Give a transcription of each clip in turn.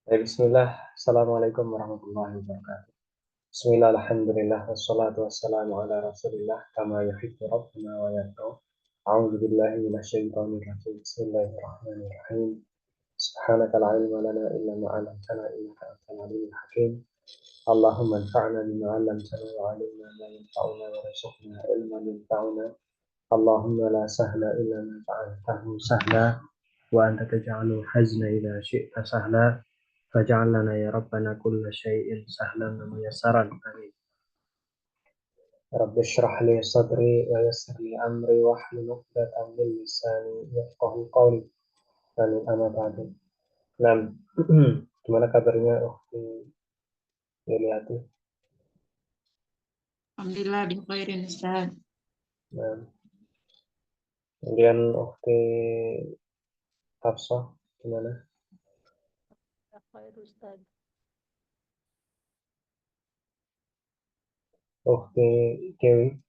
Bismillah, Assalamualaikum warahmatullahi wabarakatuh. Bismillah, alhamdulillah, wassalatu wassalamu ala rasulillah, kama yuhibbu rabbuna wa yarda. A'udzu billahi minasyaitonir rajim. Bismillahirrahmanirrahim. Subhanaka la ilma lana illa ma 'allamtana innaka antal alimul hakim. Allahumma anfa'na bima 'allamtana wa 'allimna ma yanfa'una wa warzuqna ilman yanfa'una. Allahumma la sahla illa ma ja'altahu sahla wa anta taj'alul hazna idza syi'ta sahla. فاجعل لنا يا ربنا كل شيء سهلا وميسرا آمين. رب اشرح لي صدري ويسر لي أمري واحلل عقدة من لساني يفقهوا قولي. آمين. أما بعد. Nah, gimana kabarnya Ukti Yuliati? Alhamdulillah di khairin Ustaz. Nah, kemudian Ukti Hafsah gimana? Khair Ustaz. Ukti Dewi?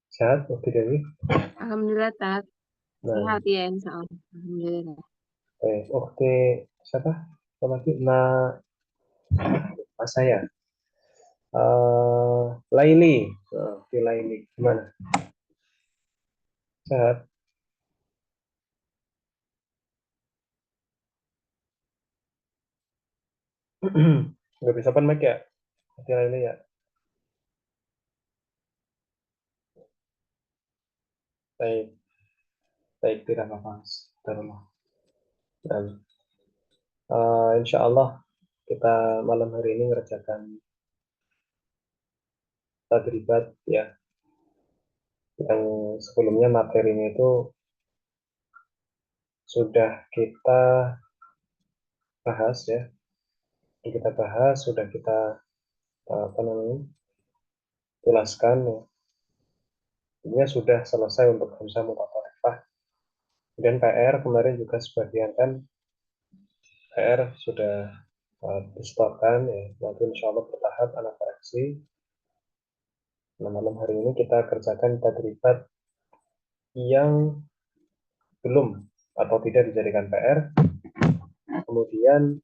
Sehat Ukti Dewi? Alhamdulillah Tat. Nah, Sehat ya insya Allah. Alhamdulillah. Ukti siapa? Apa lagi? Mas saya. Laili, di Laili gimana? Sehat? Nggak bisa open mic ya? Di Laili ya? Baik, baik tidak apa-apa. Terima. Dan insya Allah kita malam hari ini mengerjakan tadribat ya, yang sebelumnya materinya itu sudah kita bahas ya. Kita bahas, sudah kita apa namanya, jelaskan ya. Ini sudah selesai untuk hamzah mutharifah. Kemudian PR kemarin juga sebagian kan PR sudah disetorkan ya. Nanti insya Allah bertahap anak koreksi. Nah, malam hari ini kita kerjakan tadribat yang belum atau tidak dijadikan PR. Kemudian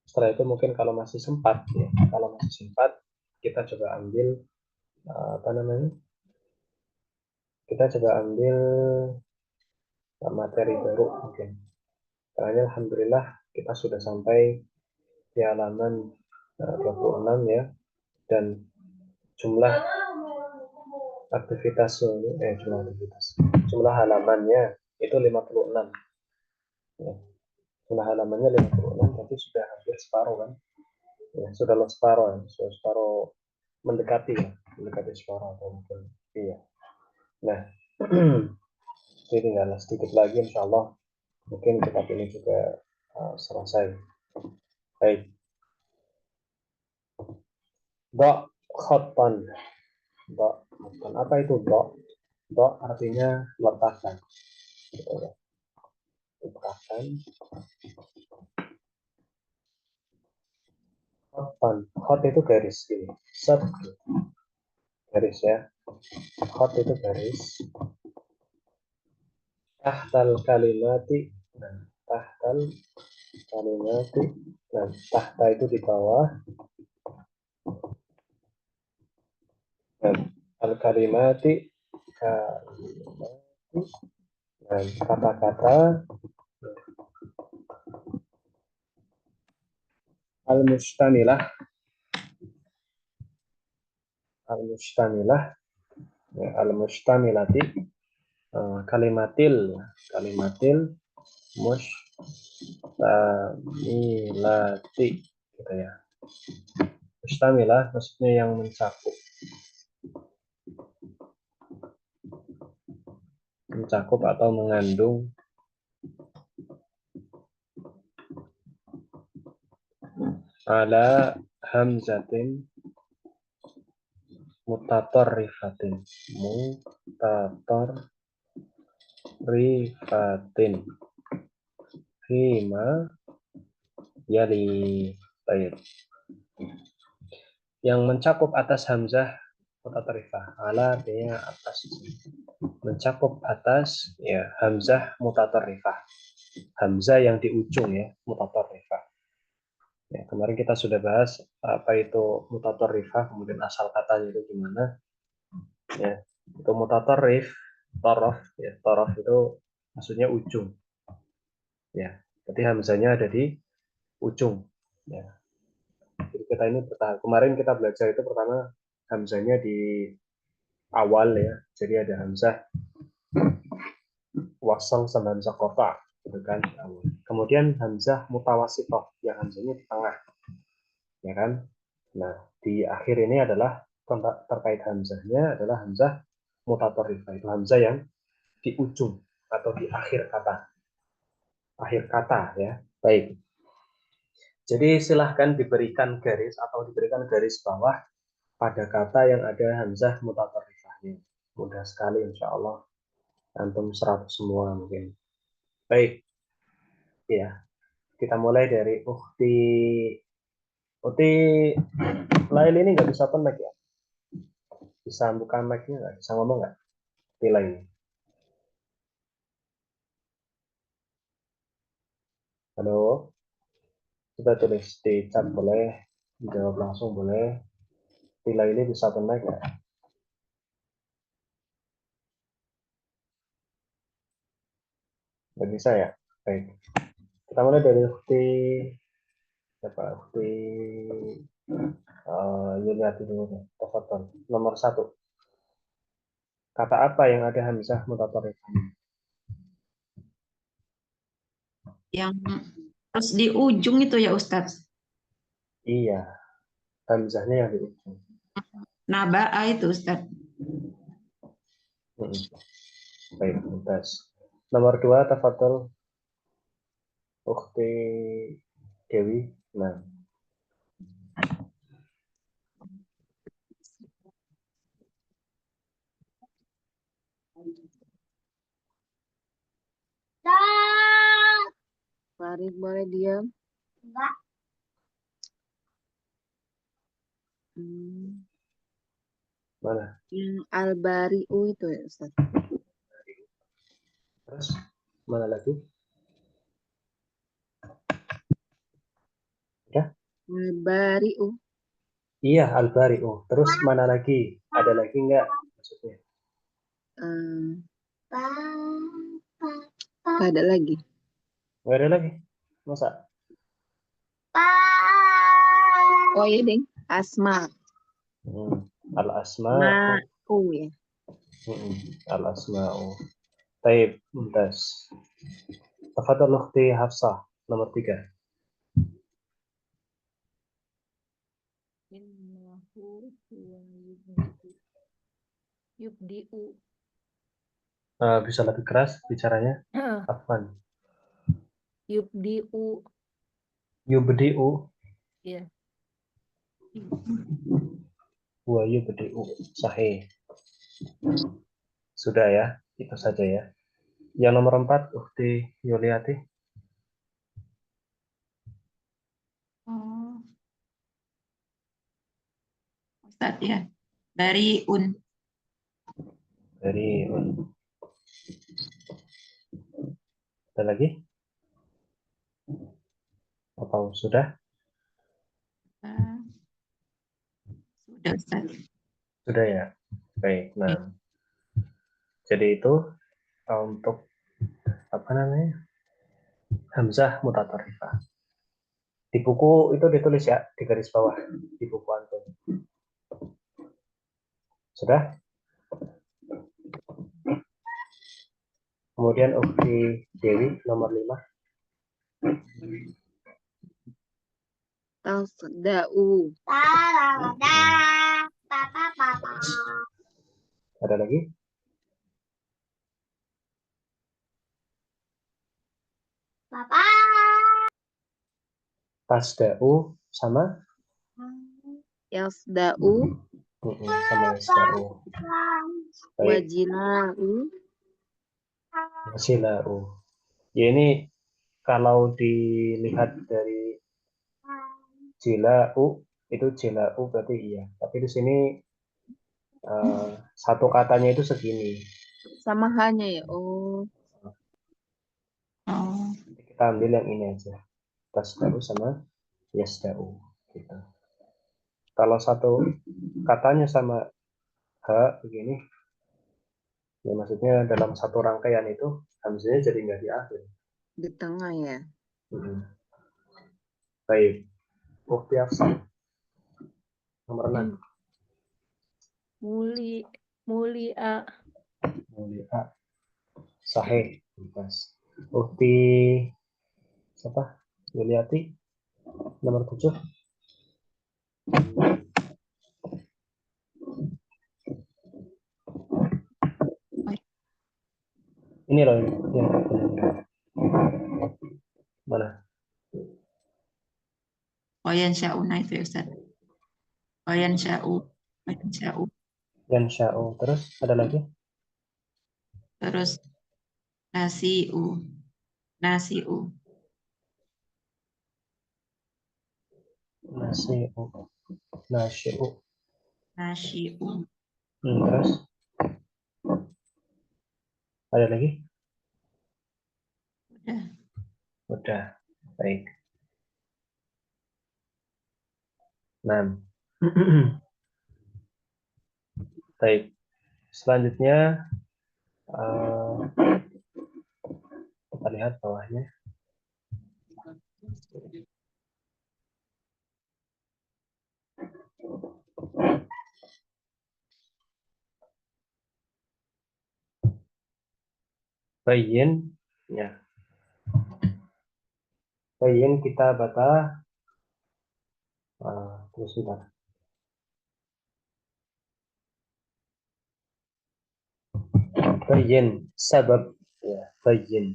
setelah itu mungkin kalau masih sempat ya, kalau masih sempat kita coba ambil apa namanya, kita coba ambil materi baru mungkin. Karena alhamdulillah kita sudah sampai di halaman 26 ya, dan jumlah jumlah halamannya itu 56 ya. Jumlah halamannya 56, jadi sudah hampir separuh kan ya, sudah separuh ya, sudah separuh, mendekati ya, mendekati separuh atau mungkin iya. Nah, jadi tinggal sedikit lagi insya Allah mungkin kitab ini juga selesai. Baik. Dok khoton. Dok khoton. Apa itu dok? Dok artinya letakkan. Gitu ya. Letakkan. Khoton. Khot itu garis ini. Set. Garis ya. Khot itu garis. Tahtal kalimati. Nah, tahtal kalimati. Nah, tahta itu di bawah. Nah, al kalimati. Kalimati. Nah, kata-kata al-mustamilah al-mustamilah ya, al-mustamilati kalimatil mustamilati gitu ya. Mustamilah maksudnya yang mencakup atau mengandung ala hamzatin mutatorrifatin fima yali. Baik. Yang mencakup atas hamzah mutatarifah. Ala artinya atas, mencakup atas, ya hamzah mutatarifah. Hamzah yang di ujung ya, mutatarifah. Ya, kemarin kita sudah bahas apa itu mutatarifah, kemudian asal katanya itu gimana. Ya, itu mutatarif, torof, ya torof itu maksudnya ujung. Ya, jadi hamzahnya ada di ujung. Ya, jadi kita ini kemarin kita belajar itu pertama hamzahnya di awal ya, jadi ada hamzah wasal sama hamzah qata, gitu kan. Kemudian hamzah mutawasitoh, yang hamzahnya di tengah, ya kan. Nah, di akhir ini adalah terkait hamzahnya adalah hamzah mutatarifah, itu hamzah yang di ujung atau di akhir kata ya. Baik. Jadi silahkan diberikan garis atau diberikan garis bawah pada kata yang ada hamzah mutatarifahnya. Mudah sekali insya Allah. Antum 100 semua mungkin. Baik. Ya, kita mulai dari Ukti Lail ini nggak bisa open mic ya? Bisa buka mic-nya nggak? Bisa ngomong nggak? Ukti Lail. Halo? Coba tulis di chat boleh, dijawab langsung boleh. Ukti Lail ini bisa open mic nggak? Nggak bisa ya? Baik. Kita mulai dari Ukti siapa? Ukti Yuliati dulu deh. Tafadhol. Nomor 1. Kata apa yang ada hamzah mutatarifahnya? Yang terus di ujung itu ya Ustadz. Iya, hamzahnya yang di ujung. Naba'a itu Ustadz. Baik, mumtaz. Nomor 2, tafadhol Ukti Dewi. Nah, Farid boleh diam? mana? Yang Al-Bari'u itu ya Ustaz. Terus mana lagi? Ya? Al-Bari'u. Iya, Al-Bari'u. Terus mana lagi? Ada lagi nggak maksudnya? Nggak ada lagi. Nggak ada lagi. Masa? Oh iya ding, Asma. Al-Asma'u. Ma'u ya. Al-Asma'u. Taib, mumtaz. Tafadhol Ukhti Hafsah, nomor 3. Yubdi'u. Bisa lebih keras bicaranya? Afwan. Yubdi'u. Yubdi'u. Iya. Wa yubdi'u. Sahih. Sudah ya, itu saja ya. Yang nomor 4, Ukhti Yuliati. Oh, Ustadz ya. Dari Dari ada lagi? Atau sudah? sudah Ustadz. Sudah ya. Baik. Nah, jadi itu untuk apa namanya? Hamzah mutatarifah. Di buku itu ditulis ya, di garis bawah di buku antum. Sudah? Kemudian Ukti Dewi nomor 5. Tasda'u. Ada lagi? Tasda'u sama? Yasda'u. Sama Yasda'u. Baik. Wajila'u. Wasila'u. Ya ini kalau dilihat dari jila'u, itu jila'u berarti iya. Tapi di sini satu katanya itu segini. Sama hanya ya. Oh, Oh, Jadi kita ambil yang ini aja. Tasda'u sama yasda'u. Gitu. Kalau satu katanya sama H begini, ya maksudnya dalam satu rangkaian itu hamzanya jadi nggak di akhir. di tengah ya. Baik, bukti Afsal nomor 6. Mulia. Mulia sahih bebas. Bukti siapa? Yuliati nomor 7. Ini loh yang mana? wayan sya'una itu ya Ustaz. Wayan sya'u. Wayan sya'u. Yan Sya'u. Terus ada lagi? Terus nasi'u. Nasi'u. Nasi'u. Nasyi'u. Nasyi'u. Terus ada lagi? Udah. Udah. Baik. 6. Baik. Selanjutnya kita lihat bawahnya. Bayyin ya. Bayyin kita baca terus sebentar. Bayyin sabab ya. Bayyin.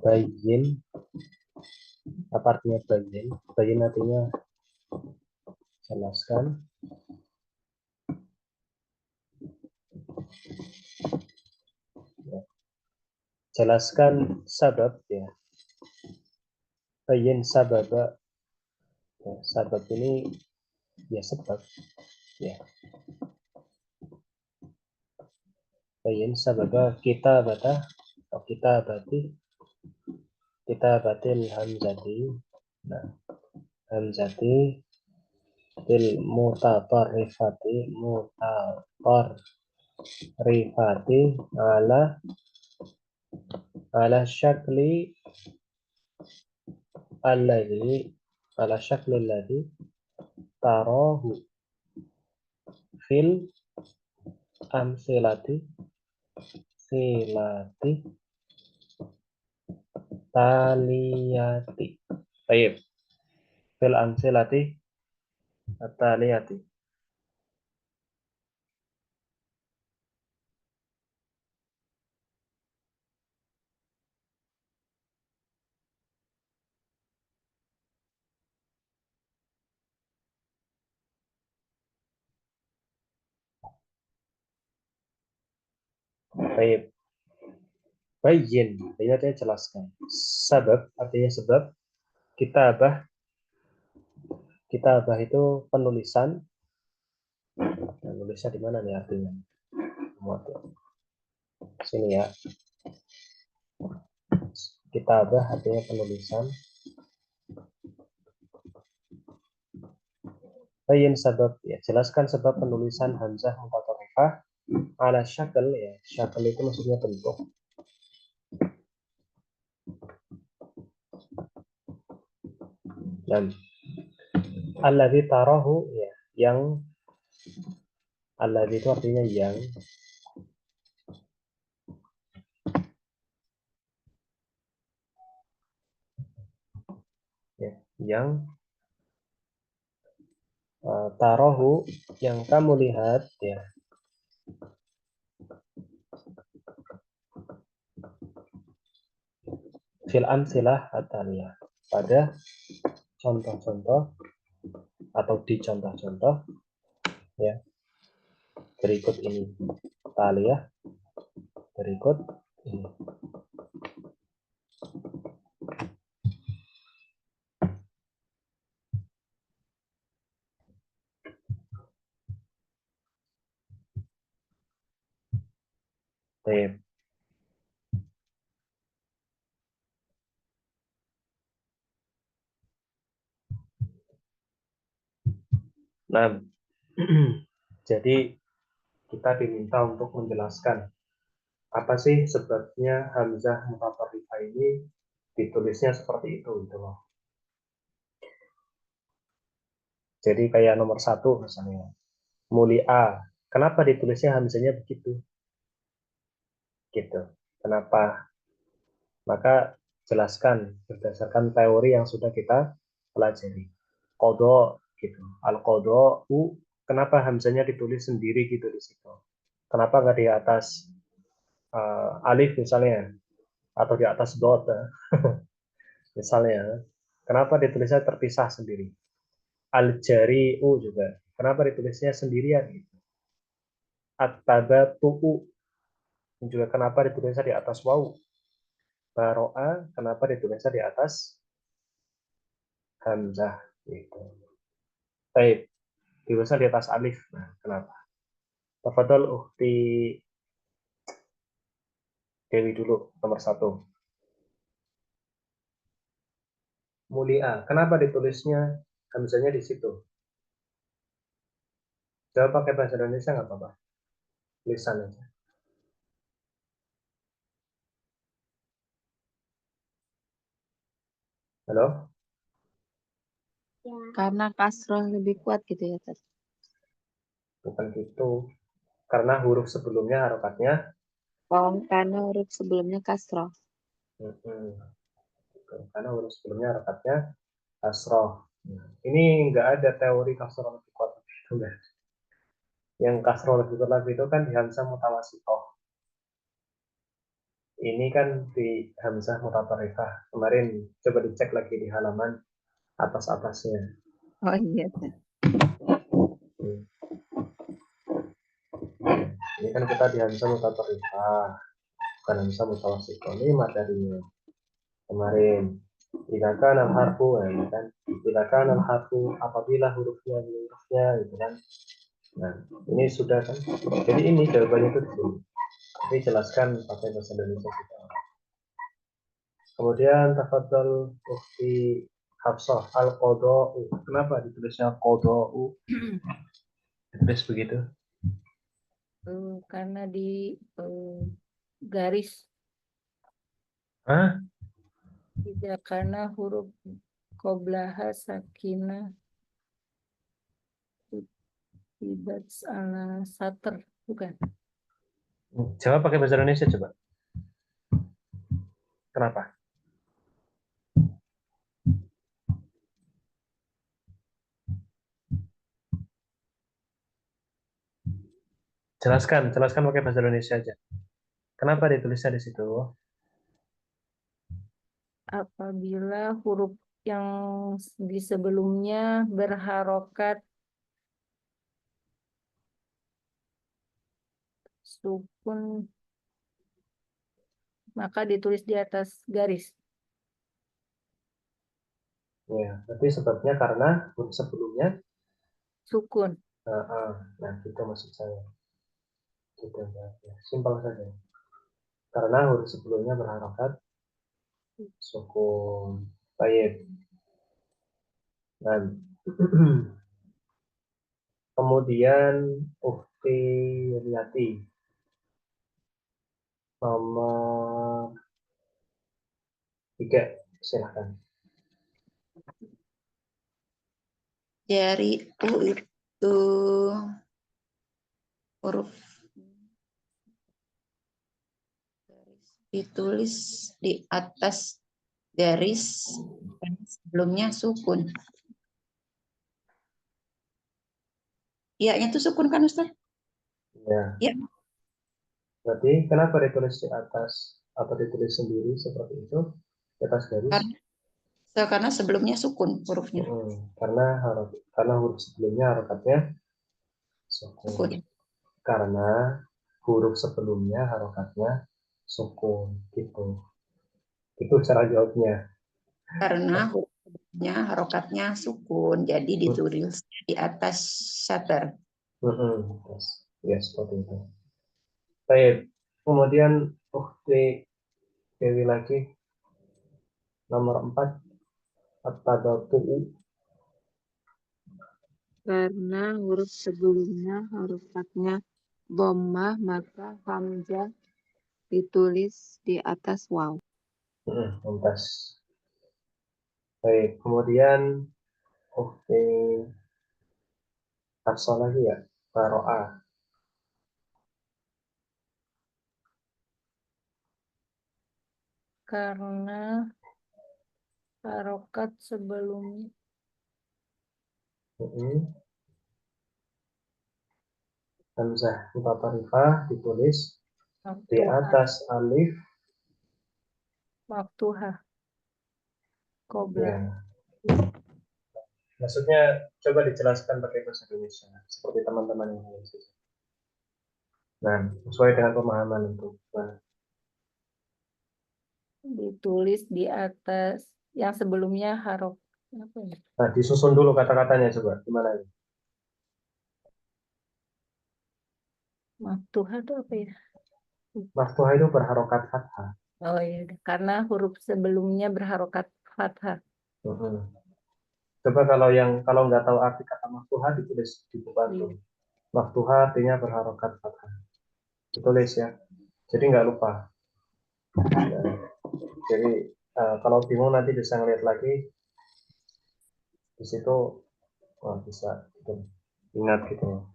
Bayyin apa artinya bayyin? Bayyin artinya jelaskan. Ya. Jelaskan sabab ya. Bayyin sabab ya, sabab ini ya sebab ya. Bayyin sabab kita baca atau kita batil hamzati. Nah, hamzati til mutatarrifati ala syakli alladhi tarahu fil amsilati taliyati. Baik. Fil amsilati taliyati. Baik. Bayyin, ini artinya jelaskan. Sabab artinya sebab. Kitabah itu penulisan. Nulisnya di mana nih artinya? Sini ya. Kitabah artinya penulisan. Bayyin sabab ya, jelaskan sebab penulisan hamzah mutatarrifah ala syakl ya. Syakl itu maksudnya bentuk. Dan alladzi tarahu ya, yang alladzi itu artinya yang ya, yang tarahu yang kamu lihat ya. Fil amsilah ataliyah, pada contoh-contoh atau di contoh-contoh ya berikut ini. Taliyah berikut ini. Baik. Nah, jadi kita diminta untuk menjelaskan apa sih sebabnya hamzah mutatarrifah ini ditulisnya seperti itu gitu loh. Jadi kayak nomor 1 misalnya, mulia. Kenapa ditulisnya hamzahnya begitu? Gitu. Kenapa? Maka jelaskan berdasarkan teori yang sudah kita pelajari. Qadha gitu. Al-qadha kenapa hamzahnya ditulis sendiri gitu di situ? Kenapa nggak di atas alif misalnya atau di atas dot misalnya? Kenapa ditulisnya terpisah sendiri? Al-jari'u juga. Kenapa ditulisnya sendirian gitu? At-tabatu'u juga kenapa ditulisnya di atas waw? Baro'a kenapa ditulisnya di atas hamzah gitu. Baik, ditulisnya di atas alif. Nah, kenapa? Tafadhol Ukhti Dewi dulu nomor 1. Mulia. Kenapa ditulisnya hamzahnya di situ? Jawab pakai bahasa Indonesia nggak apa-apa. Tulisan aja. Halo? Karena kasroh lebih kuat gitu ya, Tat. Bukan gitu. Karena huruf sebelumnya harokatnya Oh, karena huruf sebelumnya kasroh. karena huruf sebelumnya harokatnya kasroh. Ini nggak ada teori kasroh lebih kuat itu enggak. Yang kasroh lebih kuat itu kan di hamzah mutawasitoh. Ini kan di hamzah mutatarrifah. Kemarin coba dicek lagi di halaman atas-atasnya. Oh iya, Tat. Ini kan kita di hamzah mutatarrifah, bukan hamzah mutawasitoh. Ini materinya kemarin. Tidakkan al-harfu, ya kan? Tidakkan al-harfu apabila hurufnya gitu kan. Nah, ini sudah kan. Jadi ini jawabannya itu di sini. Ini jelaskan pakai bahasa Indonesia kita. Kemudian tafadhol Ukhti Hafsah al-qadha'u. Kenapa ditulisnya qadha'u? Ditulis begitu. Karena di garis Hah? tidak karena huruf qoblaha sakinah tibat ala sater, bukan? Jawab pakai bahasa Indonesia coba. Kenapa? Jelaskan pakai bahasa Indonesia aja. Kenapa ditulisnya di situ? Apabila huruf yang di sebelumnya berharokat sukun, maka ditulis di atas garis. Ya, tapi sebabnya karena huruf sebelumnya. Sukun. Nah, itu maksud saya. Gitu, ya. Simpel saja. Karena huruf sebelumnya berharokat sukun. Baik. Nah, kemudian Ukti Riyati nomor 3, silahkan. Jari U itu huruf ditulis di atas garis sebelumnya sukun. Iya-nya itu sukun kan Ustaz? Ya. Iya. Berarti kenapa ditulis di atas atau ditulis sendiri seperti itu di atas garis? Karena sebelumnya sukun hurufnya. Karena huruf sebelumnya harokatnya sukun. Sukun. Karena huruf sebelumnya harokatnya sukun gitu. Itu cara jawabnya. Karena hurufnya harokatnya sukun, jadi ditulis di atas shutter. Yes, seperti itu. Baik. Kemudian Dewi lagi nomor 4 at-tadatu'u. Karena huruf sebelumnya harokatnya dhammah, maka hamzah ditulis di atas waw. Mumtaz. Baik, kemudian Hafsah lagi ya, Baro'ah. Karena harokat sebelumnya Hamzah mutatarifah ditulis di maftuhah, atas alif. maftuhah, qobla. Ya, maksudnya coba dijelaskan pakai bahasa Indonesia seperti teman-teman yang lain. Nah, sesuai dengan pemahaman itu. Nah, Ditulis di atas yang sebelumnya harok apa ya? nah, disusun dulu kata-katanya coba gimana ini? Maftuhah itu apa ya? Maftuhah itu berharokat fathah. Oh iya, karena huruf sebelumnya berharokat fathah. Coba kalau nggak tahu arti kata maftuhah ditulis di buku antum. Iya. Maftuhah artinya berharokat fathah. Ditulis ya. Jadi nggak lupa. Nah, jadi kalau bingung nanti bisa ngeliat lagi di situ, bisa gitu, ingat gitu.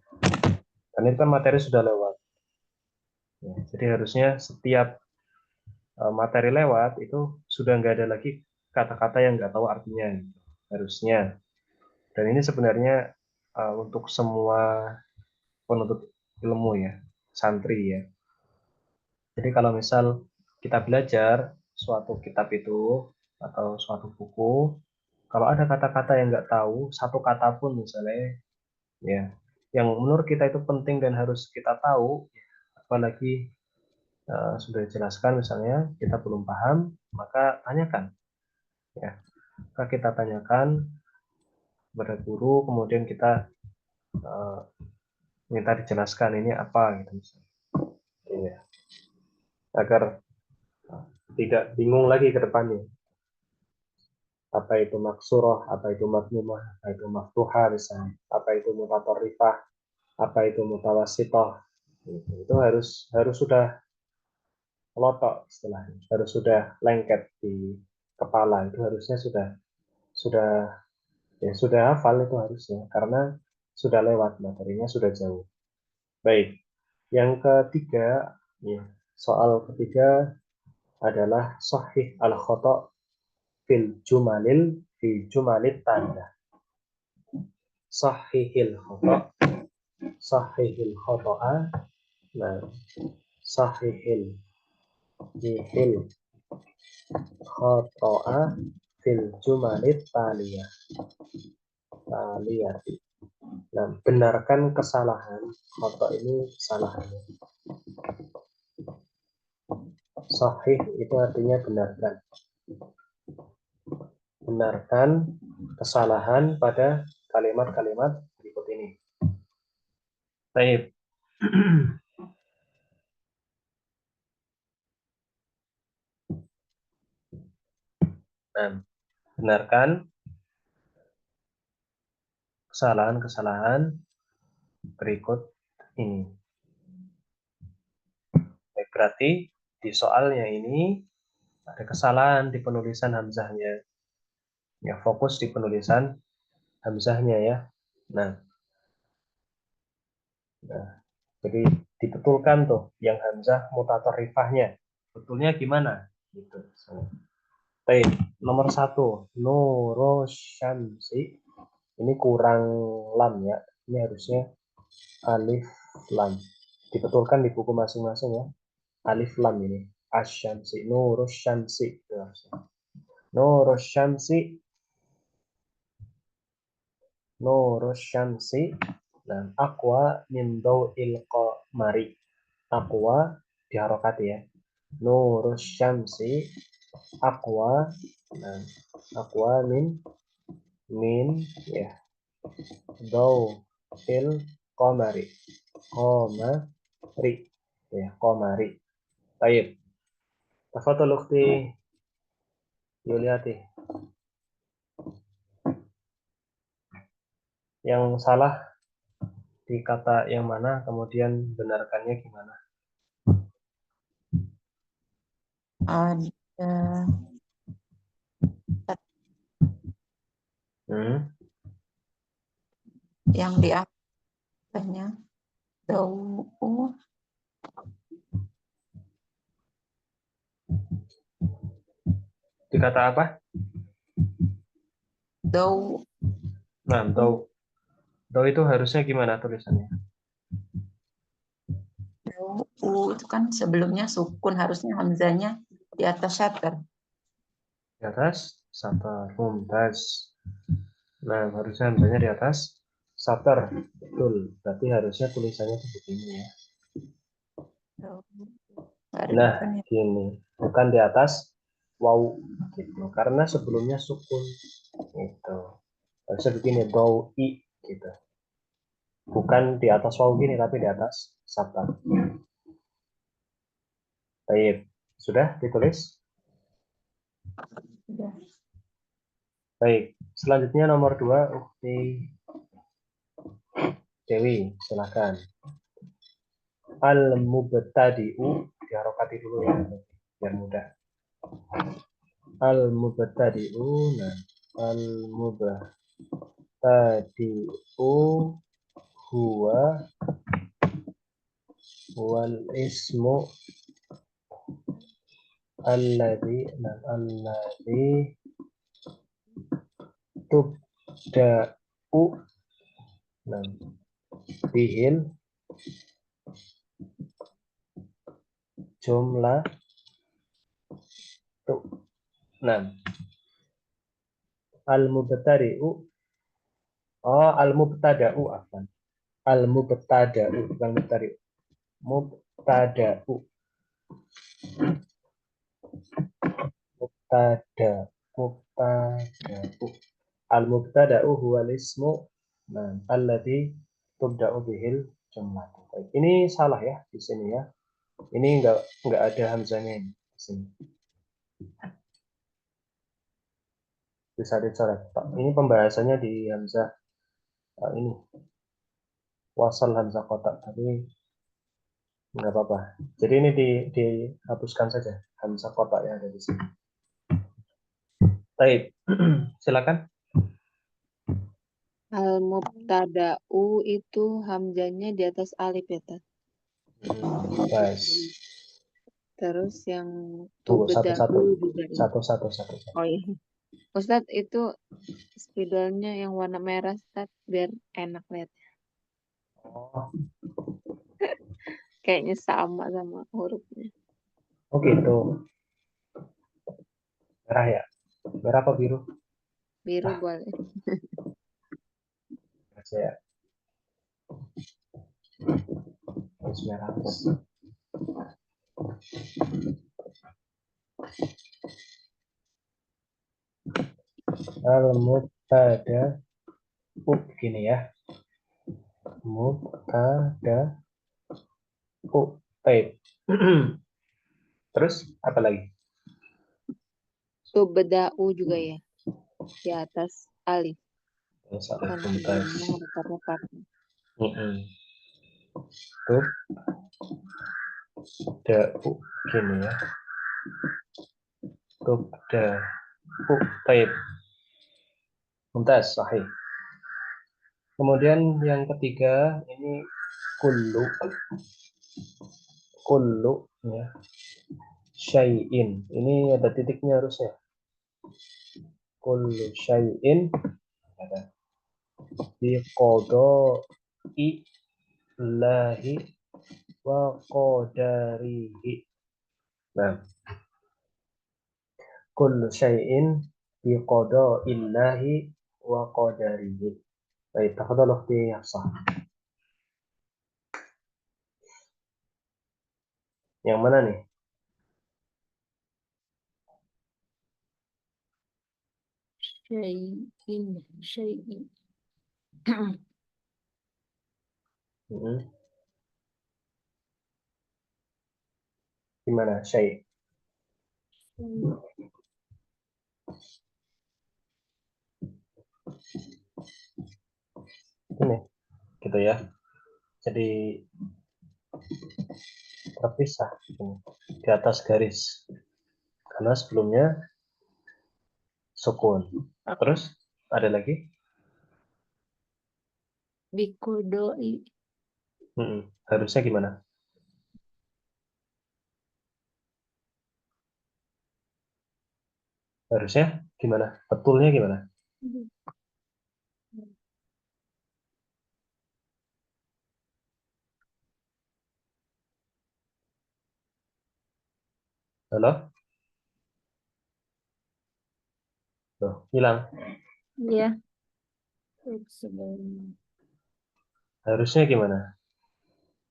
Dan itu kan materi sudah lewat. Ya, jadi harusnya setiap materi lewat itu sudah nggak ada lagi kata-kata yang nggak tahu artinya gitu. Harusnya. Dan ini sebenarnya untuk semua penuntut ilmu ya, santri ya. Jadi kalau misal kita belajar suatu kitab itu atau suatu buku, kalau ada kata-kata yang nggak tahu, satu kata pun misalnya, ya, yang menurut kita itu penting dan harus kita tahu, apalagi sudah dijelaskan misalnya kita belum paham, maka tanyakan. Ya, maka kita tanyakan kepada guru, kemudian kita minta dijelaskan ini apa gitu misalnya. Ya, agar tidak bingung lagi ke depannya. Apa itu maksurah, apa itu madmumah, apa itu maftuhah misalnya, apa itu mutatarrifah, apa itu mutawassithah. Itu harus sudah lotok istilahnya, harus sudah lengket di kepala, itu harusnya sudah sudah hafal itu harusnya, karena sudah lewat materinya, sudah jauh. Baik, yang ketiga, ya, soal ketiga adalah sahih al-khata' fi jumalit tanda. Sahihil khata', sahihil khata'a, nah, sahihil khata'a fil jumalit taliyah. Nah, benarkan kesalahan. Khata' ini kesalahan. Sahih itu artinya benarkan. Benarkan kesalahan pada kalimat-kalimat berikut ini. Baik. Nah, benarkan kesalahan-kesalahan berikut ini. Baik, berarti di soalnya ini ada kesalahan di penulisan hamzahnya. Ya, fokus di penulisan hamzahnya ya. Nah, jadi dibetulkan tuh yang hamzah mutatarrifahnya. Betulnya gimana? Gitu. Baik, nomor 1, Nurosyamsi. Ini kurang lam ya. Ini harusnya alif lam. Dibetulkan di buku masing-masing ya. Alif lam ini. Asyamsi, Nurosyamsi. Nurosyamsi, Nurosyamsi. Nah, aqwa min daw'il qamari. Aqwa diharokati ya. Nurosyamsi aqwa. Nah, aqwa min ya daw'il qamari. Qamari ya, qamari. Baik. Tafadhol ukhti Yuliati. Yang salah di kata yang mana, kemudian benarkannya gimana? Ada yang diakhirnya dau. Di kata apa? Dau. Nah, dau itu harusnya gimana tulisannya? Dau itu kan sebelumnya sukun, harusnya hamzanya di atas syatar. Di atas satar, mumtaz. Nah, harusnya hamzanya di atas satar. Betul. Berarti harusnya tulisannya itu begini ya. Nah, gini. Bukan di atas waw gitu. Karena sebelumnya sukun. Gitu. Harusnya begini, i gitu. Bukan di atas waw gini, tapi di atas satar. Baik. Sudah ditulis? Sudah. Baik. Selanjutnya nomor 2, Ukti Dewi, silakan. Al-mubtadi'u, diharokati dulu ya, biar mudah. Al-mubtadi'u, nah, al-mubtadi'u huwa wal ismu alladhi tubda'u bihil jumlah tu. Nah, al-mubtadi'u, al-mubtada'u afwan. Al-mubtada'u bukan mubtadi'u. Mubtada'u. Mubtada'u. Al-mubtada'u huwal ismu alladhi tubda'u bihil jumlah. Ini salah ya di sini ya. Ini enggak ada hamzanya ini di sini. Bisa dicoret. Ini pembahasannya di hamzah ini wasal hamzah kotak, tapi enggak apa-apa. Jadi ini dihapuskan saja hamzah kotak yang ada di sini. Baik. Silakan. Al-mubtada'u itu hamzanya di atas alif ya, Tat? Guys. Terus yang Tunggu satu-satu. tubda'u juga ini. Satu-satu. Oh iya. Ustadz, itu spidolnya yang warna merah, Ustadz, biar enak lihat. Oh, Kayaknya sama hurufnya. oh gitu. Merah ya? Merah apa biru? Biru boleh. Ya. Merah. Al-mubtada gini ya. Mubtada baik. Terus apa lagi? Tubda'u juga ya, di atas alif. Sampai Kan tuntas. sebelumnya repat-repat. Tubda'u gini ya. Tubda'u baik. Mumtaz, sahih. Kemudian yang ketiga ini kullu ya. Syai'in. Ini ada titiknya harusnya. Kullu syai'in ada bi qada'i Allahi wa qadarihi. Nah, kullu syai'in bi qada'illahi wa qadarihi. Baik, tafadhal ukhti Hafsah. Yang mana nih? Syai'in. Gimana, Syai? Ini, gitu ya. Jadi terpisah ini, di atas garis. Karena sebelumnya sukun. Terus ada lagi? Bikodoi. Harusnya gimana? Harusnya gimana? Betulnya gimana? Halo? Tuh, hilang. Iya. Sebelum. Harusnya gimana?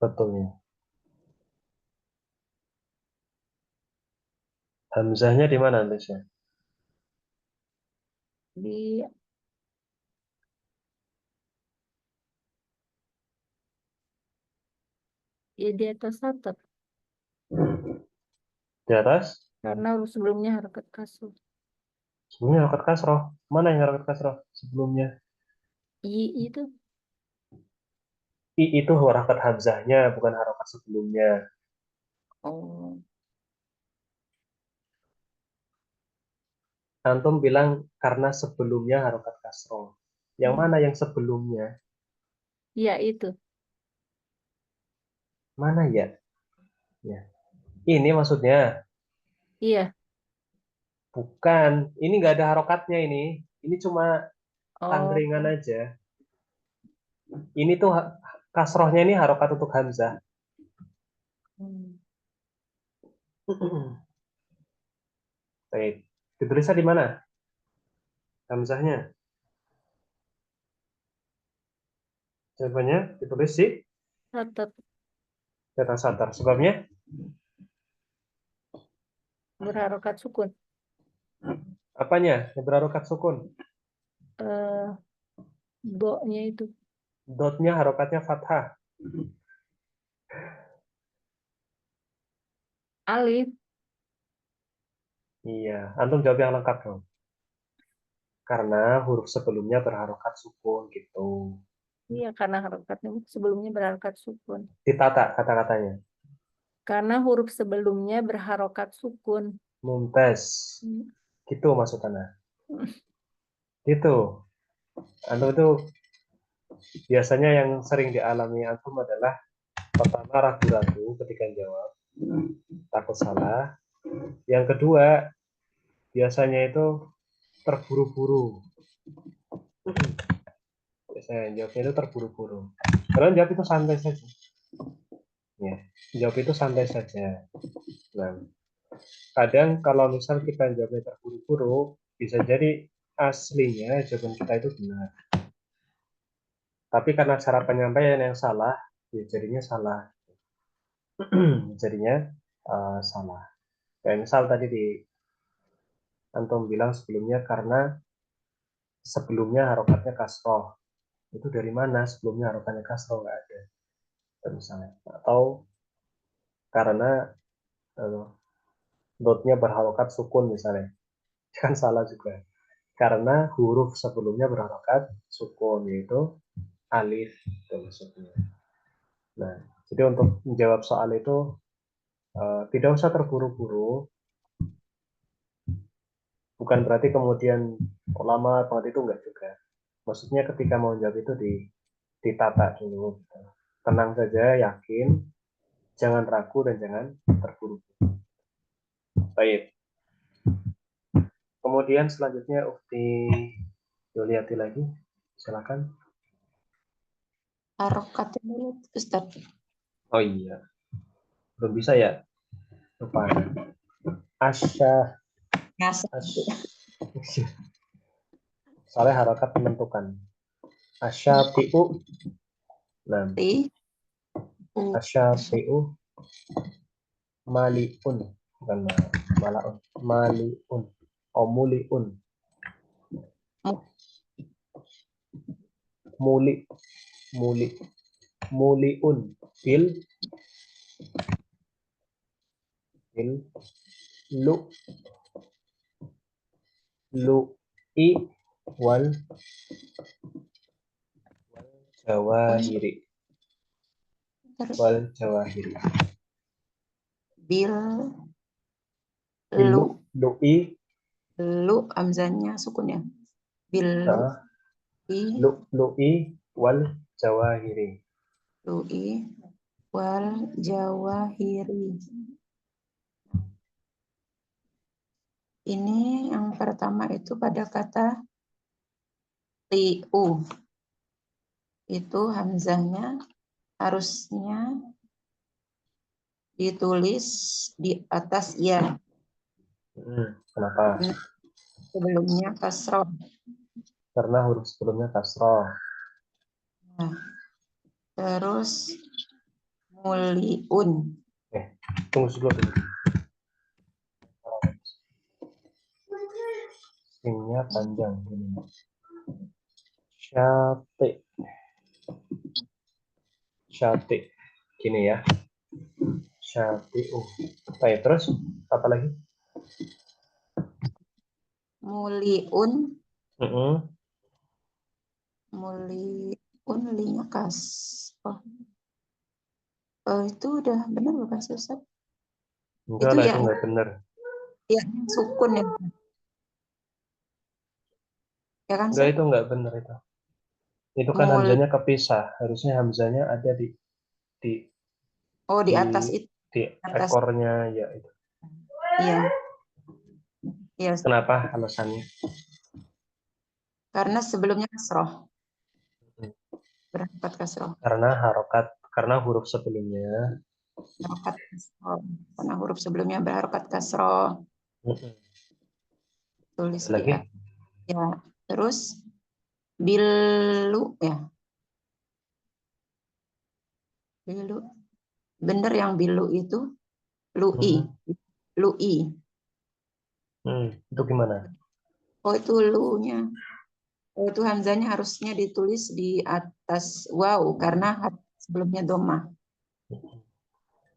Betulnya. Hamzahnya di mana harusnya? Di ya di atas atap Di atas? karena huruf sebelumnya harokat kasroh. Sebelumnya harokat kasroh. Mana yang harokat kasroh? Sebelumnya. I itu I itu harokat hamzahnya, bukan harokat sebelumnya. oh Antum bilang karena sebelumnya harokat kasroh. Yang mana yang sebelumnya? iya itu. Mana ya? Ya. Ini maksudnya. Iya. Bukan. Ini nggak ada harokatnya ini. Ini cuma Oh. tangringan aja. Ini tuh kasrohnya ini harokat untuk hamzah. Baik. Ditulisnya di mana? Hamzahnya. Jawabannya ditulis di Atap kata sadar. Sebabnya berharokat sukun. apanya? Yang berharokat sukun. Do-nya itu. Dotnya harokatnya fathah. Alif. Iya. Antum jawab yang lengkap dong. Karena huruf sebelumnya berharokat sukun gitu. Iya karena harokatnya sebelumnya berharokat sukun. Ditata kata-katanya. Karena huruf sebelumnya berharokat sukun. Mumtaz. Gitu maksudnya. Gitu. Antum itu biasanya yang sering dialami antum adalah pertama ragu-ragu ketika jawab, takut salah. Yang kedua, biasanya itu terburu-buru. Biasanya jawabnya itu terburu-buru. Kalian jawab itu santai saja. Ya, jawab itu santai saja. Nah, kadang kalau misal kita jawabnya terburu-buru, bisa jadi aslinya jawaban kita itu benar. Tapi karena cara penyampaian yang salah, ya jadinya salah. Jadinya salah. Kayak misal tadi di antum bilang sebelumnya karena sebelumnya harokatnya kasroh. Itu dari mana sebelumnya harokatnya kasroh? Nggak ada. Misalnya. Atau karena dotnya berharokat sukun misalnya. Kan salah juga. Karena huruf sebelumnya berharokat sukun, yaitu alif. Itu maksudnya. Nah, jadi untuk menjawab soal itu tidak usah terburu-buru. Bukan berarti kemudian lama banget itu enggak juga. Maksudnya ketika mau jawab itu ditata dulu. Tenang saja, yakin, jangan ragu dan jangan terburu-buru. Baik. Kemudian selanjutnya Ukti Yuliati lagi. Silakan. Harokatnya dulu, Ustaz. Oh iya. Belum bisa ya? Lupa. Asya. Soalnya harokat menentukan. Asyafi'u. Nah. Asyafi'u. Maliun. Bukan malaun. Maliun. Muliun. Muliun. Bil. bil lu lu i wal jawahiri Terus wal jawahiri. bil Bil lu lu i lu hamzahnya sukun ya. Bil lu i lu i wal jawahiri. lu i wal jawahiri. Ini yang pertama itu pada kata liu. Itu hamzahnya harusnya ditulis di atas ya. Kenapa? Sebelumnya kasroh. Karena huruf sebelumnya kasroh. Nah, terus muliun. Tunggu dulu. Simnya panjang ini. Syati. Syati. Gini ya. Syati. Baik, terus apa lagi? Muliun. Mm-mm. Muliun linya kas. Itu udah benar bukan sih Ustaz? Enggak Itu lah, ya, itu nggak benar. ya sukun ya. Ya kan Enggak, Ustaz? itu nggak benar itu. Itu kan Mul hamzanya kepisah. Harusnya hamzanya ada di oh di di atas itu, di atas. ekornya ya itu. Iya. Iya, Ustaz. Kenapa alasannya? Karena sebelumnya kasroh. Berangkat kasroh. Karena huruf sebelumnya. Harokat kasroh. Karena huruf sebelumnya berharokat kasroh. Mm-mm. Tulis di Lagi? atas. Ya. Terus bilu ya. Bilu. Bener yang bilu itu lui. Lui. Itu gimana? Oh itu lu-nya. Oh itu hamzanya harusnya ditulis di atas wow karena sebelumnya domah.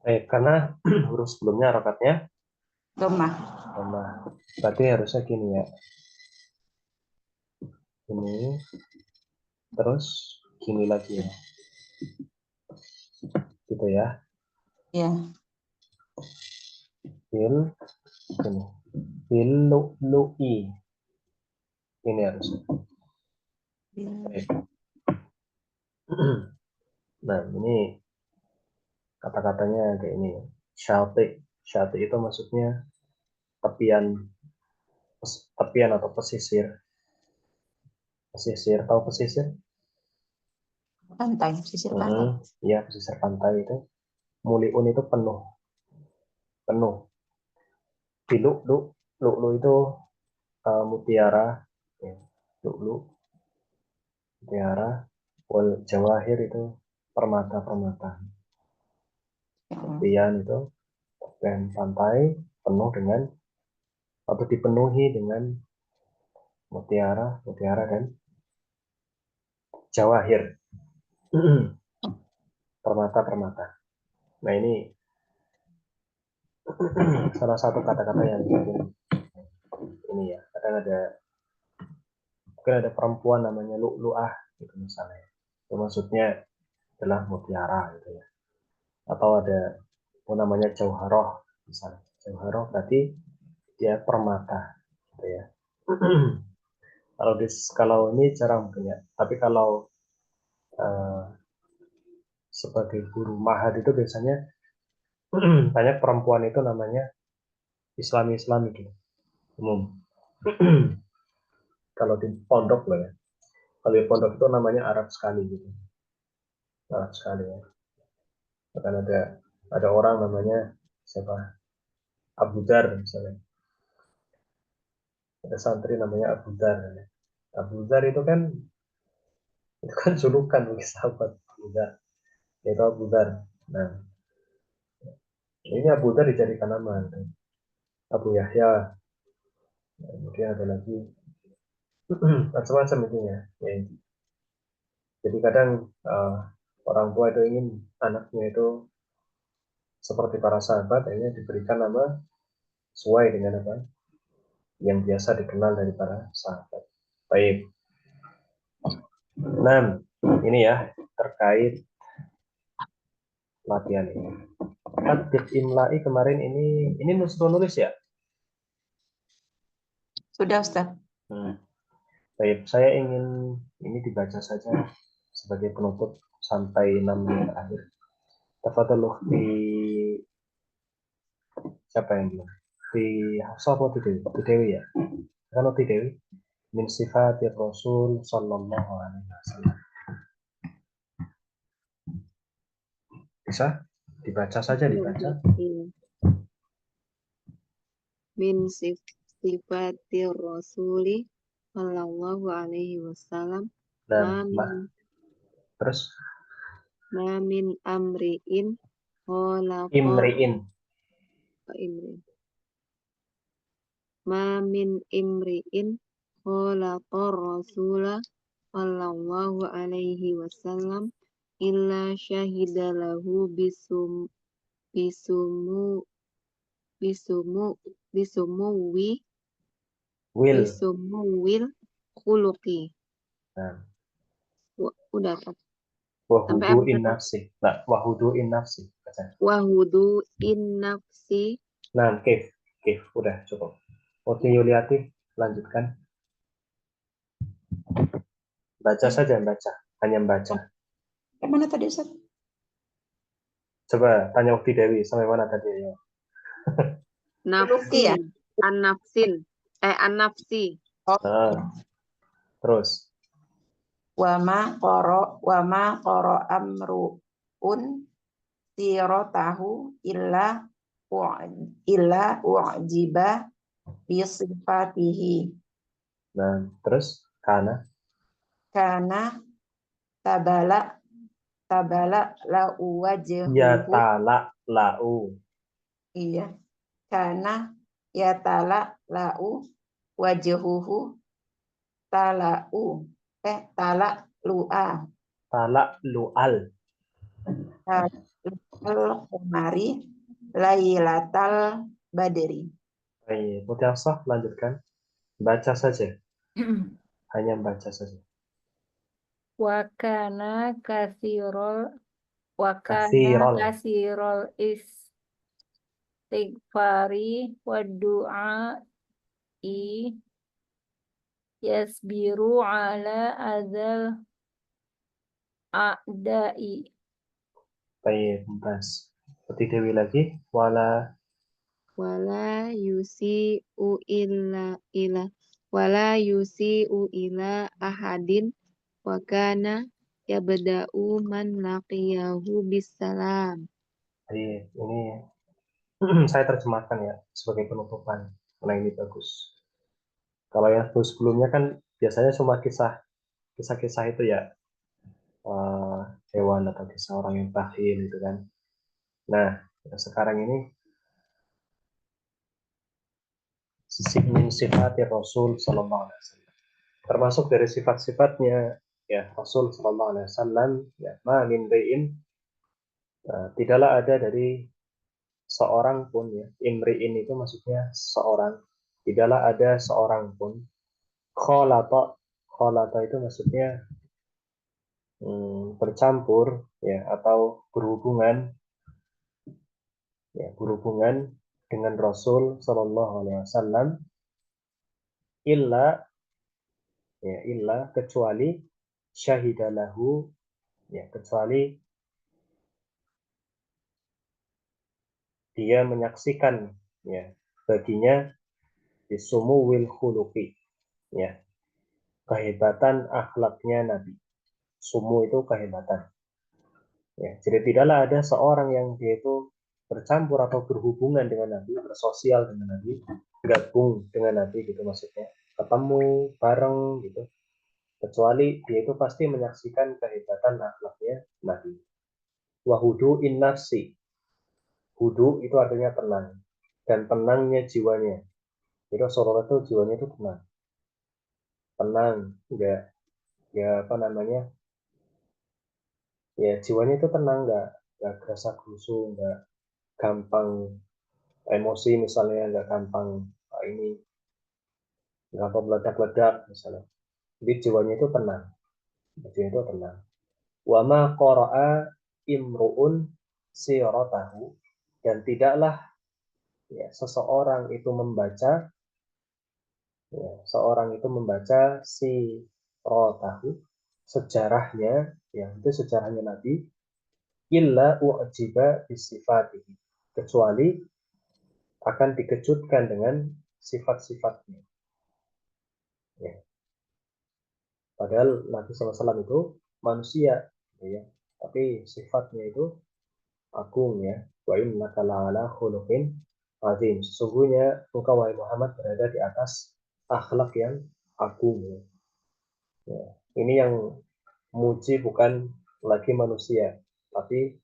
Karena huruf sebelumnya harokatnya Domah. sama. Berarti harusnya gini ya. Ini terus gini lagi ya. Gitu ya. Ya. Bil gini. Bil lu i. Ini harusnya. Baik. Nah, ini kata-katanya kayak ini. Syati. Syati itu maksudnya tepian tepian atau pesisir. Pesisir, tahu pesisir? Pantai, sisir pantai. Iya, pesisir pantai itu. Muliun itu penuh. Penuh. Di lu itu mutiara. Ya. Lu mutiara. Wal jawahir itu permata-permata. Ya. Tepian itu tepian pantai penuh dengan atau dipenuhi dengan mutiara dan jawahir. Permata-permata. Nah, ini salah satu kata-kata yang ini ya. Kadang mungkin ada perempuan namanya lu'lu'ah gitu misalnya. Itu maksudnya adalah mutiara gitu ya. Atau ada namanya jauharoh misalnya. Jauharoh berarti dia permata gitu ya. Kalau ini jarang mungkin ya. Tapi kalau uh, sebagai guru mahad itu biasanya banyak perempuan itu namanya Islami gitu umum. Kalau di pondok loh ya. Kalau di pondok itu namanya Arab sekali gitu. Arab sekali ya. Bahkan ada orang namanya siapa? Abu Dar misalnya. Ada santri namanya Abu Dar. Abu Dar itu kan julukan bagi sahabat Abu Dar. Itu Abu Dar. Nah, ini Abu Dar dijadikan nama. Abu Yahya. Kemudian ada lagi macam-macam itu ya. Jadi kadang orang tua itu ingin anaknya itu seperti para sahabat ini diberikan nama sesuai dengan apa yang biasa dikenal dari para sahabat. Baik. Nah, ini ya terkait latihan ini. Tatbik imla'i kemarin ini suruh nulis ya? Sudah, Ustaz. Baik, saya ingin ini dibaca saja sebagai penutup sampai 6 menit terakhir. Tafadhal di siapa yang bilang? Di Hafsah atau di Dewi? Di Dewi ya? Kan di Dewi? Min sifatir Rasul sallallahu alaihi wasallam. Bisa? Dibaca saja, dibaca. Min sifatir Rasuli sallallahu alaihi wasallam Dan terus ma min amriin khalaqa imri'in. imriin ma min imriin khalaqa rasula sallallahu alaihi wasallam illa syahida lahu bisumu bisumuwi Will. bisumuwil khuluqi. Nah, Udah kan? wahudu'in nafsi. Nah, wahudu'in nafsi. Baca. Wahudu'in nafsi. Nah, kif. Udah cukup. Oke, Yuliati, lanjutkan. Baca saja, baca. Hanya baca. Yang mana tadi, Ustaz? Coba tanya Ukti Dewi, sampai mana tadi ya? Khuluqi ya? An-nafsin. An-nafsi. Nah, terus. Wa ma qara amruun siratahu illa u'jiba bi sifatihi. Nah, terus kana tabala lau wajhuhu. ya tala lau. Iya. Kana ya tala lau wajhuhu talau tala lu'a Tala lu'al. al-qamari lailatal badri. Baik, Mutiasah, lanjutkan. Baca saja. Hanya baca saja. Wakana Katsirol. Istighfari wa du'ai yasbiru ala adzal a'dai. Baik, Mumtaz. Seperti Dewi lagi. Wala yusi'u ila ahadin wa kana yabda'u man laqiyahu bisalam. Baik, ini saya terjemahkan ya sebagai penutupan. Karena ini bagus. Kalau yang sebelumnya kan biasanya cuma kisah-kisah itu ya, hewan atau kisah orang yang bakhil gitu kan. Nah, sekarang ini min sifatir Rasul sallallahu alaihi wasallam. Termasuk dari sifat-sifatnya ya Rasul sallallahu alaihi wasallam ya ma min ri'in, tidaklah ada dari seorang pun ya, imri'in itu maksudnya seorang, tidaklah ada seorang pun kholata itu maksudnya bercampur ya atau berhubungan dengan Rasul Shallallahu Alaihi Wasallam illa kecuali syahidalahu ya kecuali dia menyaksikan ya baginya bisumuwil khuluqi ya kehebatan akhlaknya Nabi. Sumu itu kehebatan. Ya, jadi tidaklah ada seorang yang dia itu bercampur atau berhubungan dengan Nabi, bersosial dengan Nabi, gabung dengan Nabi gitu maksudnya, ketemu bareng gitu, kecuali dia itu pasti menyaksikan kehebatan akhlaknya Nabi. Wahudu in nafsi, hudu itu artinya tenang, dan tenangnya jiwanya. Jadi Rasulullah itu jiwanya itu tenang, enggak, ya apa namanya, ya jiwanya itu tenang, enggak gerasa gerusu, enggak gampang emosi misalnya, nggak gampang ini, nggak gampang meledak-ledak misalnya. Jadi jiwanya itu tenang, jiwanya itu tenang. Wa ma qara'a imru'un siratahu, dan tidaklah ya, seseorang itu membaca, ya, seorang itu membaca siratahu, sejarahnya, ya itu sejarahnya Nabi, illa u'jiba bisifatihi, kecuali akan dikejutkan dengan sifat-sifatnya. Ya. Padahal Nabi SAW itu manusia, ya, tapi sifatnya itu agung ya. Wa innaka la'ala khuluqin azim. Sesungguhnya engkau wahai Muhammad berada di atas akhlak yang agung. Ya. Ya. Ini yang muji bukan lagi manusia, tapi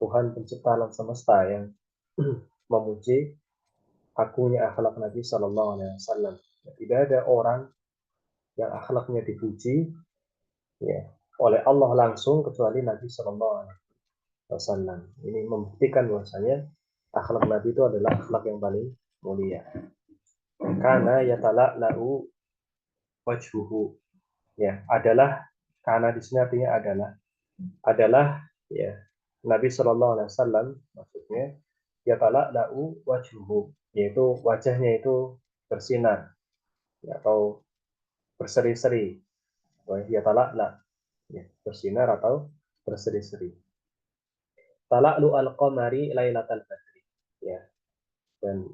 Tuhan pencipta alam semesta yang memuji agungnya akhlak Nabi Shallallahu Alaihi Wasallam. Tidak ada orang yang akhlaknya dipuji ya, oleh Allah langsung kecuali Nabi Shallallahu Alaihi Wasallam. Ini membuktikan bahwasanya akhlak Nabi itu adalah akhlak yang paling mulia. Karena yatala'u wajhuhu, ya adalah, karena di sini artinya adalah ya Nabi Shallallahu Alaihi Wasallam, maksudnya yatala'u wajhuhu, yaitu wajahnya itu bersinar ya, atau berseri-seri, yatala'la ya, bersinar atau berseri-seri. Tala'lu al-qamari lailatal badri, ya, dan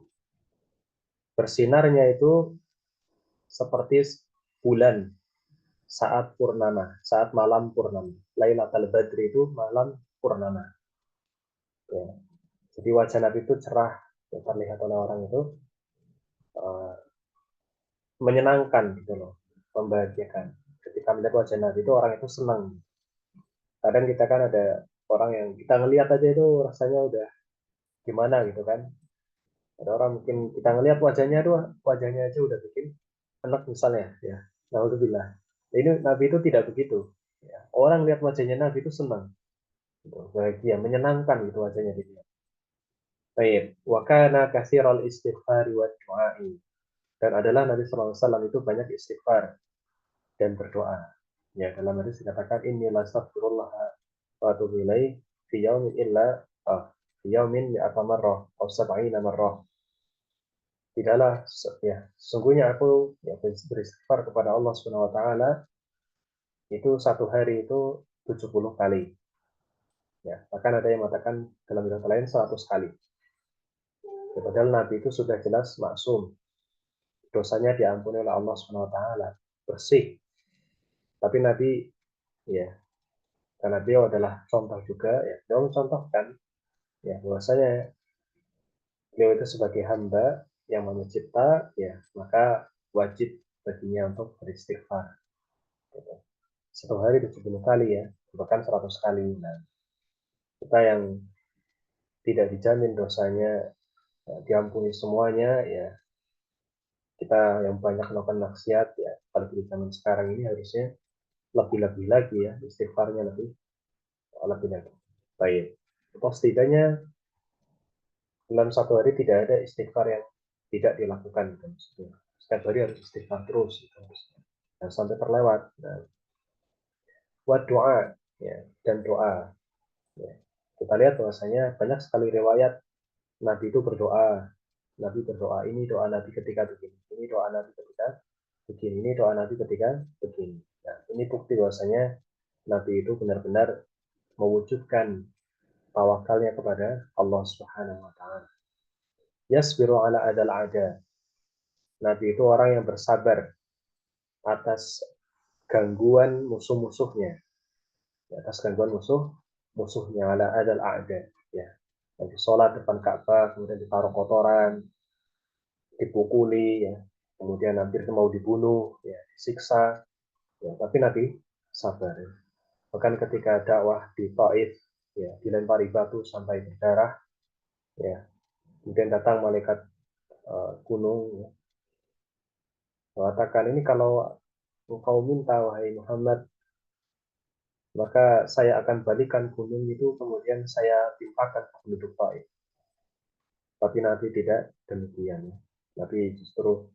bersinarnya itu seperti bulan saat purnama, saat malam purnama. Lailatul Badri itu malam purnama. Ya. Jadi wajah Nabi itu cerah, ya, terlihat oleh orang itu uh, menyenangkan gitu loh, membahagiakan. Ketika melihat wajah Nabi itu orang itu senang. Kadang kita kan ada orang yang kita ngelihat aja itu rasanya udah gimana gitu kan. Ada orang mungkin kita ngelihat wajahnya aja udah bikin enak misalnya, ya. Alhamdulillah. Ini Nabi itu tidak begitu. Ya. Orang lihat wajahnya Nabi itu senang, gitu, bahagia, menyenangkan gitu wajahnya dia. Baik, wa kana katsiral istighfari wa du'ai. Dan adalah Nabi SAW itu banyak istighfar dan berdoa. Ya, dalam hadis dikatakan inni la astaghfirullah wa atubu ilaih fi yaumin illa fi yaumin mi'ata marrah aw sab'ina marrah. Tidaklah ya, sesungguhnya aku ya, beristighfar kepada Allah Subhanahu wa taala itu satu hari itu 70 kali. Ya, bahkan ada yang mengatakan dalam riwayat lain 100 kali. Ya, padahal Nabi itu sudah jelas maksum, dosanya diampuni oleh Allah Subhanahu wa taala, bersih. Tapi Nabi ya, karena beliau adalah contoh juga ya, beliau mencontohkan ya bahwasanya beliau itu sebagai hamba yang mencipta ya, maka wajib baginya untuk beristighfar. Gitu. Satu hari 70 kali ya, bahkan 100 kali. Nah, kita yang tidak dijamin dosanya ya, diampuni semuanya ya, kita yang banyak melakukan maksiat ya, pada zaman sekarang ini harusnya lebih-lebih lagi ya, istighfarnya lebih lagi. Baik, atau setidaknya dalam satu hari tidak ada istighfar yang tidak dilakukan gitu, maksudnya. Setiap hari harus istighfar terus gitu, dan sampai terlewat. Nah, buat doa ya, dan doa ya. Kita lihat bahwasanya banyak sekali riwayat Nabi itu berdoa. Nabi berdoa, ini doa Nabi ketika begini, ini doa Nabi ketika begini, ini doa Nabi ketika begini. Nah, ini bukti bahwasanya Nabi itu benar-benar mewujudkan tawakalnya kepada Allah Subhanahu wa taala. Yasbiru ala adal ada. Nabi itu orang yang bersabar atas gangguan musuh-musuhnya. Atas gangguan musuhnya, ala adal ada. Ya. Nanti sholat depan Ka'bah, kemudian ditaruh kotoran, dipukuli, ya. Kemudian hampir mau dibunuh, ya, disiksa. Ya, tapi Nabi sabar. Ya. Bahkan ketika dakwah di Taif, ya, dilempari batu sampai berdarah, ya. Kemudian datang malaikat gunung, ya, mengatakan ini kalau engkau minta wahai Muhammad, maka saya akan balikan gunung itu, kemudian saya timpakan ke penduduk Taif. Tapi Nabi tidak demikian. Nabi justru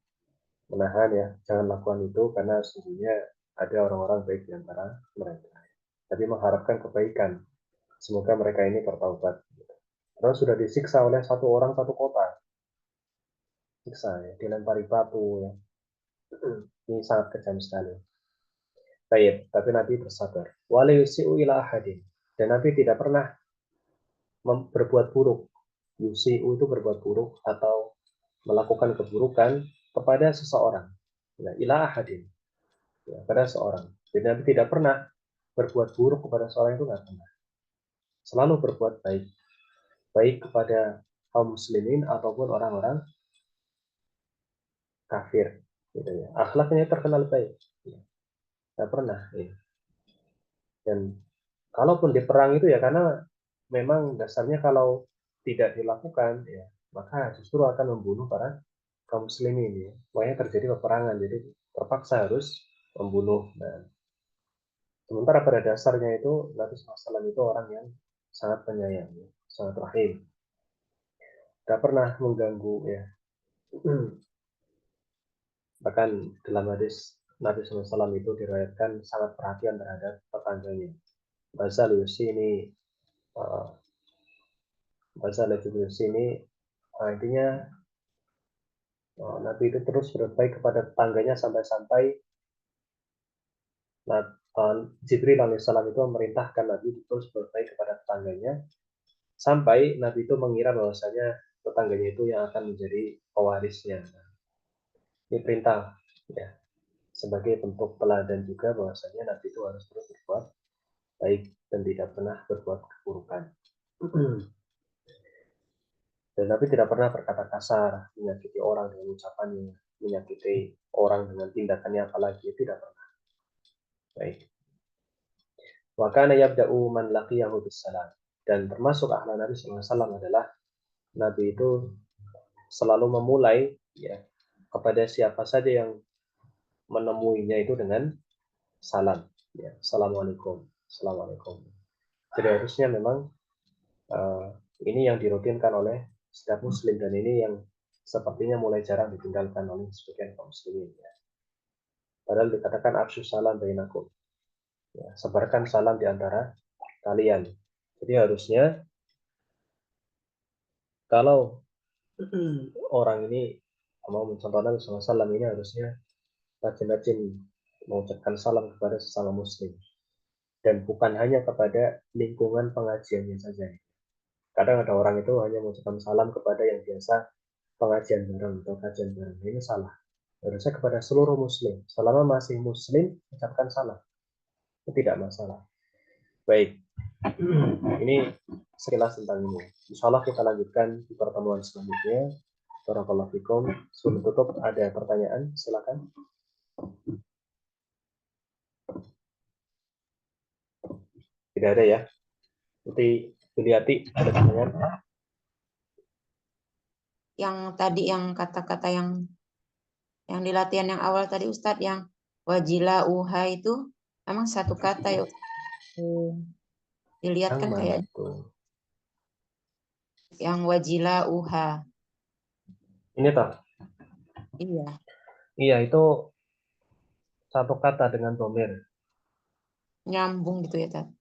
menahan ya, jangan lakukan itu karena sesungguhnya ada orang-orang baik di antara mereka. Tapi mengharapkan kebaikan. Semoga mereka ini bertaubat. Karena sudah disiksa oleh satu orang satu kota. Siksa ya, dilempari batu ya. Ini sangat kejam sekali. Baik, tapi Nabi bersabar. Wala yusi'u ila ahadin. Dan Nabi tidak pernah berbuat buruk. Yusi'u itu berbuat buruk atau melakukan keburukan kepada seseorang. Ya, ila ahadin. Ya, pada seorang. Jadi Nabi tidak pernah berbuat buruk kepada seorang itu nggak pernah. Selalu berbuat baik. Baik kepada kaum muslimin ataupun orang-orang kafir. Gitu ya. Akhlaknya terkenal baik. Ya, nggak pernah. Ya. Dan kalaupun di perang itu ya karena memang dasarnya kalau tidak dilakukan ya maka justru akan membunuh para kaum muslimin ya. Makanya terjadi peperangan jadi terpaksa harus membunuh. Nah, sementara pada dasarnya itu Nabi SAW itu orang yang sangat penyayang, ya, sangat rahim, tidak pernah mengganggu ya. Bahkan dalam hadis Nabi SAW itu diriwayatkan sangat perhatian terhadap tetangganya. Bazal Yusini Bazal Yusini intinya Nabi itu terus berbaik kepada tetangganya sampai-sampai Jibril alaihissalam itu memerintahkan Nabi terus berbaik kepada tetangganya sampai Nabi itu mengira bahwasanya tetangganya itu yang akan menjadi pewarisnya. Ini perintah ya sebagai bentuk teladan juga bahwasanya Nabi itu harus terus berbuat baik dan tidak pernah berbuat keburukan. Dan Nabi tidak pernah berkata kasar, menyakiti orang dengan ucapannya, menyakiti orang dengan tindakannya apalagi tidak pernah. Baik. Wa kana yabda'u man laqiyahu bisalam. Dan termasuk akhlak Nabi SAW adalah Nabi itu selalu memulai ya kepada siapa saja yang menemuinya itu dengan salam ya, assalamualaikum, assalamualaikum. Jadi harusnya memang ini yang dirutinkan oleh setiap muslim dan ini yang sepertinya mulai jarang ditinggalkan oleh sebagian kaum muslimin ya. Padahal dikatakan afshu salam bainakum ya, sebarkan salam di antara kalian. Jadi harusnya kalau orang ini mau mencontoh Nabi SAW ini harusnya rajin-rajin mengucapkan salam kepada sesama muslim dan bukan hanya kepada lingkungan pengajiannya saja. Kadang ada orang itu hanya mengucapkan salam kepada yang biasa pengajian bareng atau kajian bareng. Ini salah. Harusnya kepada seluruh muslim. Selama masih muslim, ucapkan salam. Itu tidak masalah. Baik. Ini sekilas tentang ini. Insya Allah kita lanjutkan di pertemuan selanjutnya. Barakallahu fikum. Sebelum tutup ada pertanyaan, silakan. Tidak ada ya. Nanti dilihat ada pertanyaan. Yang tadi yang kata-kata yang di latihan yang awal tadi Ustadz yang wajila uha itu emang satu kata ya dilihat kan kayak yang wajila uha. Ini toh. Iya. Iya itu satu kata dengan domir. Nyambung gitu ya Tad.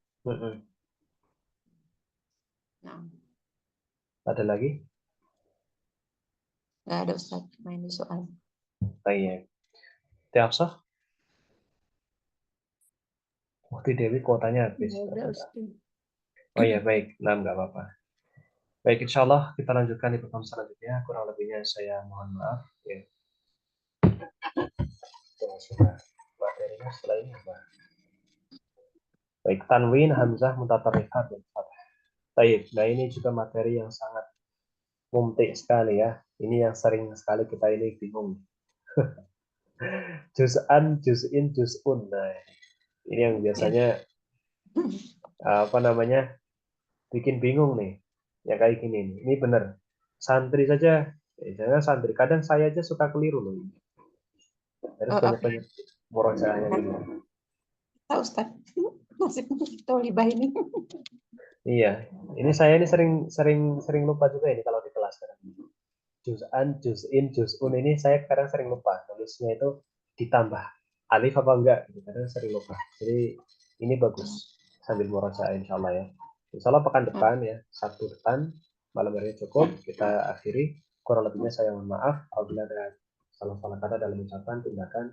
Nah. Ada lagi? Nggak ada Ustadz main di soal. Baik. Tiapsah? Waktu Dewi kuotanya habis. Oh iya baik, nah nggak apa-apa. Baik, insya Allah kita lanjutkan di pertemuan selanjutnya. Kurang lebihnya saya mohon maaf. Ya. Materinya setelah ini apa? Baik, tanwin, hamzah, mutatarrikat, dan fathah. Baik, nah ini juga materi yang sangat mumtik sekali ya. Ini yang sering sekali kita ini bingung. Juz'an, juz'in, juz'un. Nah, ini yang biasanya apa namanya bikin bingung nih. Ya kayak gini nih. Ini benar. Santri saja, jangan santri. Kadang saya aja suka keliru loh. Harus banyak-banyak murojaahnya dulu. Tahu Ustaz. Masih tolibah ini. Iya, ini saya ini sering lupa juga ini kalau di kelas. juz'an, juz'in, juz'un ini saya kadang sering lupa nulisnya itu ditambah alif apa enggak gitu. Kadang sering lupa. Jadi ini bagus sambil murajaah insyaallah ya. Insyaallah pekan depan ya, Sabtu depan malam hari cukup kita akhiri. Kurang lebihnya saya mohon maaf apabila ada salah-salah kata dalam ucapan, tindakan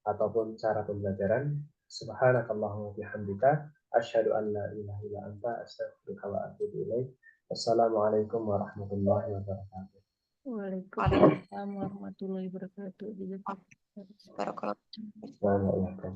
ataupun cara pembelajaran. Subhanakallahumma bihamdika asyhadu an la ilaha illa anta astaghfiruka wa atubu ilaik. Wassalamualaikum warahmatullahi wabarakatuh. Waalaikumsalam warahmatullahi wabarakatuh. Barakallahu. Nah, ya, kan.